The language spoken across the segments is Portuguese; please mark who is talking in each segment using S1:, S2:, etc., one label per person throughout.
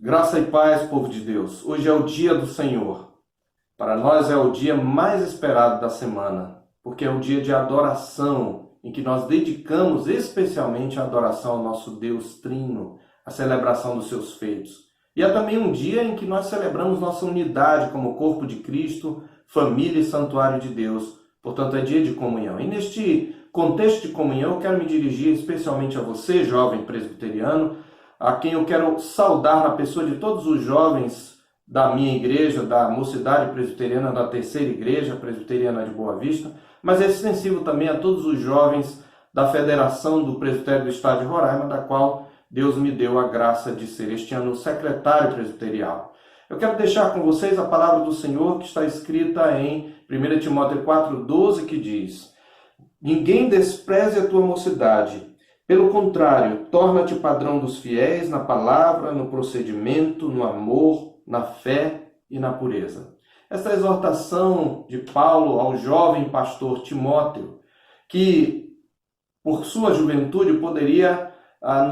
S1: Graça e paz, povo de Deus. Hoje é o dia do Senhor. Para nós é o dia mais esperado da semana, porque é o dia de adoração, em que nós dedicamos especialmente a adoração ao nosso Deus Trino, a celebração dos seus feitos. E é também um dia em que nós celebramos nossa unidade como corpo de Cristo, família e santuário de Deus. Portanto, é dia de comunhão. E neste contexto de comunhão, eu quero me dirigir especialmente a você, jovem presbiteriano, a quem eu quero saudar na pessoa de todos os jovens da minha igreja, da Mocidade Presbiteriana, da Terceira Igreja Presbiteriana de Boa Vista, mas é extensivo também a todos os jovens da Federação do Presbitério do Estado de Roraima, da qual Deus me deu a graça de ser este ano secretário presbiterial. Eu quero deixar com vocês a palavra do Senhor que está escrita em 1 Timóteo 4,12, que diz: Ninguém despreze a tua mocidade. Pelo contrário, torna-te padrão dos fiéis na palavra, no procedimento, no amor, na fé e na pureza. Esta exortação de Paulo ao jovem pastor Timóteo, que por sua juventude poderia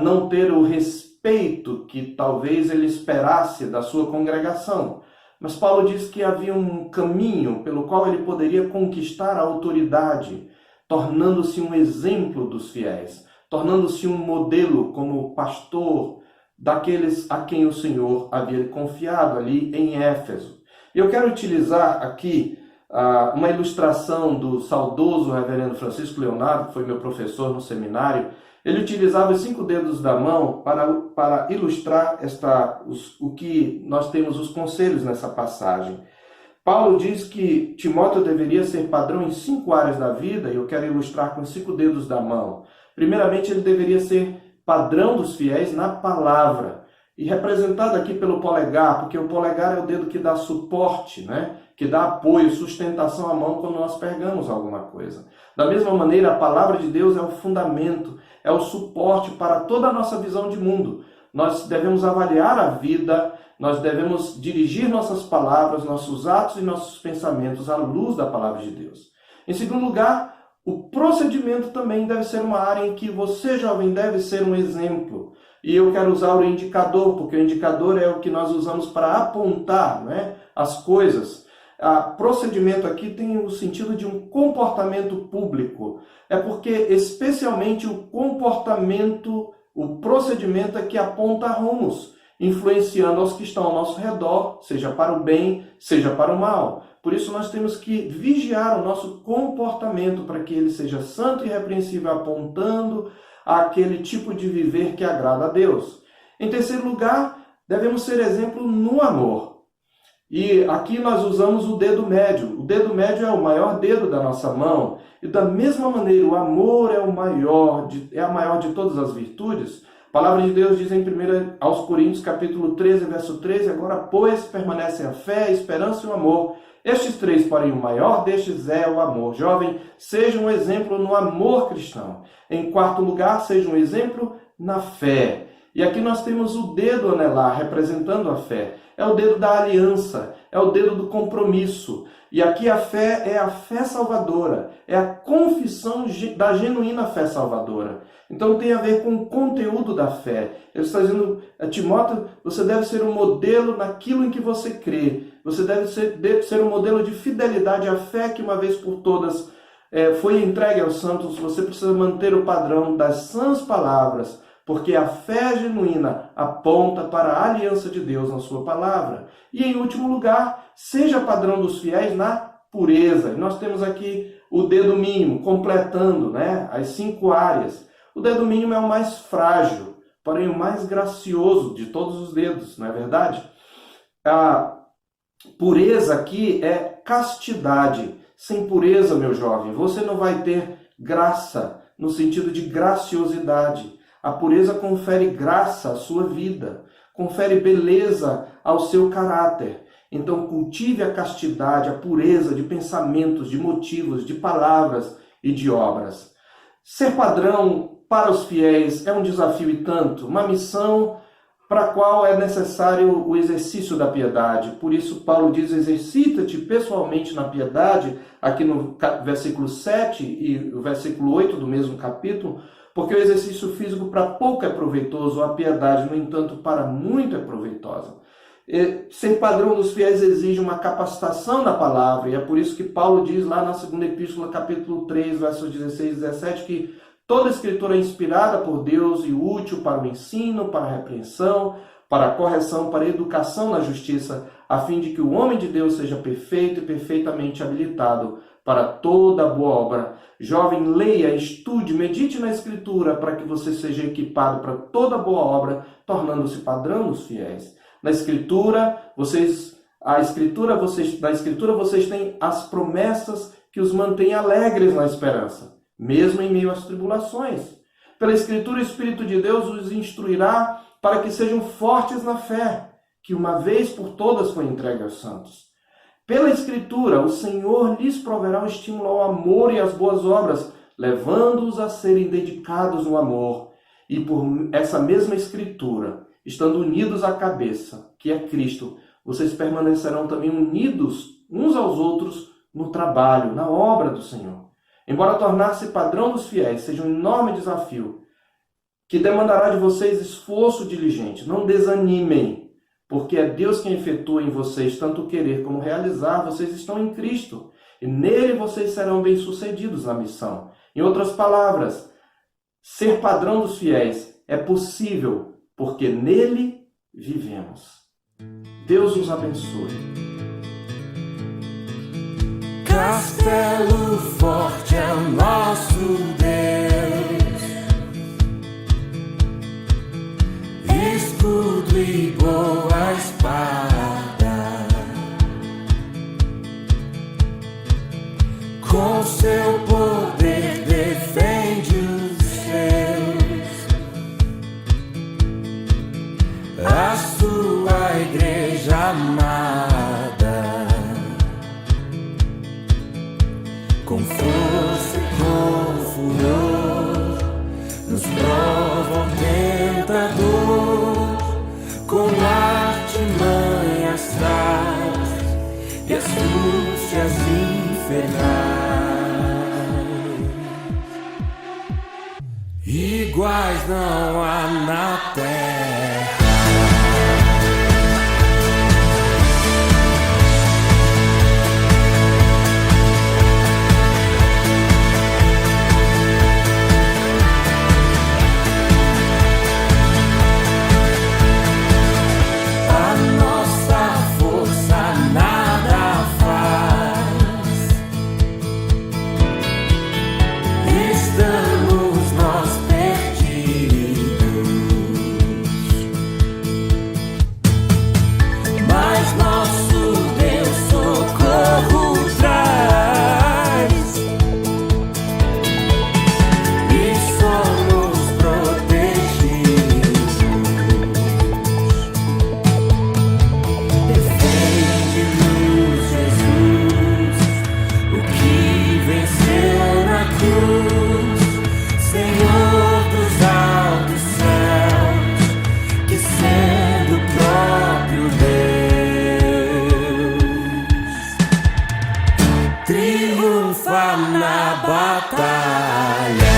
S1: não ter o respeito que talvez ele esperasse da sua congregação. Mas Paulo diz que havia um caminho pelo qual ele poderia conquistar a autoridade, tornando-se um exemplo dos fiéis, tornando-se um modelo como pastor daqueles a quem o Senhor havia confiado ali em Éfeso. Eu quero utilizar aqui uma ilustração do saudoso reverendo Francisco Leonardo, que foi meu professor no seminário. Ele utilizava os 5 dedos da mão para ilustrar o que nós temos os conselhos nessa passagem. Paulo diz que Timóteo deveria ser padrão em 5 áreas da vida, e eu quero ilustrar com os 5 dedos da mão. Primeiramente, ele deveria ser padrão dos fiéis na palavra, e representado aqui pelo polegar, porque o polegar é o dedo que dá suporte, que dá apoio, sustentação à mão quando nós pegamos alguma coisa. Da mesma maneira, a palavra de Deus é o fundamento, é o suporte para toda a nossa visão de mundo. Nós devemos avaliar a vida, nós devemos dirigir nossas palavras, nossos atos e nossos pensamentos à luz da palavra de Deus. Em segundo lugar, o procedimento também deve ser uma área em que você, jovem, deve ser um exemplo. E eu quero usar o indicador, porque o indicador é o que nós usamos para apontar as coisas. O procedimento aqui tem o sentido de um comportamento público. É porque, especialmente, o comportamento, o procedimento é que aponta rumos, influenciando aos que estão ao nosso redor, seja para o bem, seja para o mal. Por isso nós temos que vigiar o nosso comportamento para que ele seja santo e irrepreensível, apontando àquele tipo de viver que agrada a Deus. Em terceiro lugar, devemos ser exemplo no amor. E aqui nós usamos o dedo médio. O dedo médio é o maior dedo da nossa mão. E da mesma maneira, o amor é a maior de todas as virtudes. A palavra de Deus diz em 1 aos Coríntios, capítulo 13, verso 13, agora, pois, permanecem a fé, a esperança e o amor. Estes 3, porém, o maior destes é o amor. Jovem, seja um exemplo no amor cristão. Em quarto lugar, seja um exemplo na fé. E aqui nós temos o dedo anelar, representando a fé. É o dedo da aliança, é o dedo do compromisso. E aqui a fé é a fé salvadora, é a confissão da genuína fé salvadora. Então tem a ver com o conteúdo da fé. Ele está dizendo a Timóteo, você deve ser um modelo naquilo em que você crê. Você deve ser um modelo de fidelidade à fé que uma vez por todas foi entregue aos santos. Você precisa manter o padrão das sãs palavras, porque a fé genuína aponta para a aliança de Deus na sua palavra. E em último lugar, seja padrão dos fiéis na pureza. E nós temos aqui o dedo mínimo, completando as 5 áreas. O dedo mínimo é o mais frágil, porém o mais gracioso de todos os dedos, não é verdade? A pureza aqui é castidade. Sem pureza, meu jovem, você não vai ter graça, no sentido de graciosidade. A pureza confere graça à sua vida, confere beleza ao seu caráter. Então cultive a castidade, a pureza de pensamentos, de motivos, de palavras e de obras. Ser padrão para os fiéis é um desafio e tanto, uma missão para a qual é necessário o exercício da piedade. Por isso Paulo diz, exercita-te pessoalmente na piedade, aqui no versículo 7 e o versículo 8 do mesmo capítulo, Porque o exercício físico para pouco é proveitoso, a piedade, no entanto, para muito é proveitosa. Ser padrão dos fiéis exige uma capacitação na palavra, e é por isso que Paulo diz lá na segunda epístola, capítulo 3, versos 16 e 17, que toda a escritura é inspirada por Deus e útil para o ensino, para a repreensão, para a correção, para a educação na justiça, a fim de que o homem de Deus seja perfeito e perfeitamente habilitado para toda boa obra. Jovem, leia, estude, medite na Escritura para que você seja equipado para toda boa obra, tornando-se padrão dos fiéis. Na Escritura, vocês têm as promessas que os mantêm alegres na esperança, mesmo em meio às tribulações. Pela Escritura, o Espírito de Deus os instruirá para que sejam fortes na fé, que uma vez por todas foi entregue aos santos. Pela Escritura, o Senhor lhes proverá o estímulo ao amor e às boas obras, levando-os a serem dedicados no amor. E por essa mesma Escritura, estando unidos à cabeça, que é Cristo, vocês permanecerão também unidos uns aos outros no trabalho, na obra do Senhor. Embora tornar-se padrão dos fiéis seja um enorme desafio, que demandará de vocês esforço diligente, não desanimem, porque é Deus quem efetua em vocês tanto querer como realizar. Vocês estão em Cristo, e nele vocês serão bem-sucedidos na missão. Em outras palavras, ser padrão dos fiéis é possível, porque nele vivemos. Deus os abençoe.
S2: Castelo forte é o nosso Deus, escudo e boa espada, com seu poder defende os seus, a sua igreja amada. Com força e com furor, nos prova o tentador, com artimanhas traz e astúcias infernais. Iguais não há na terra. Triunfa na batalha.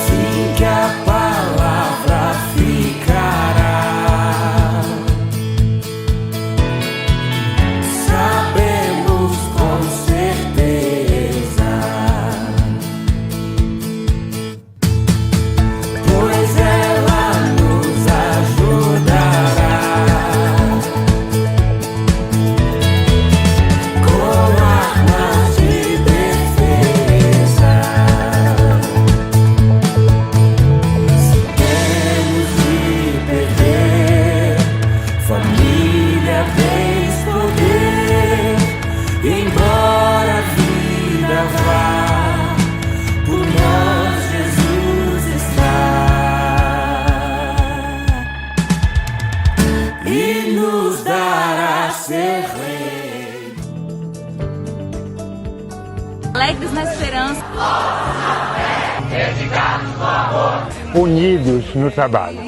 S2: Sim, que a palavra ficará. Sabemos com certeza, pois ela nos ajudará com armas de defesa. Se temos de perder família, bens, poder, embora a vida vá, por nós Jesus está e nos dará ser rei.
S3: Alegres na esperança. unidos no trabalho.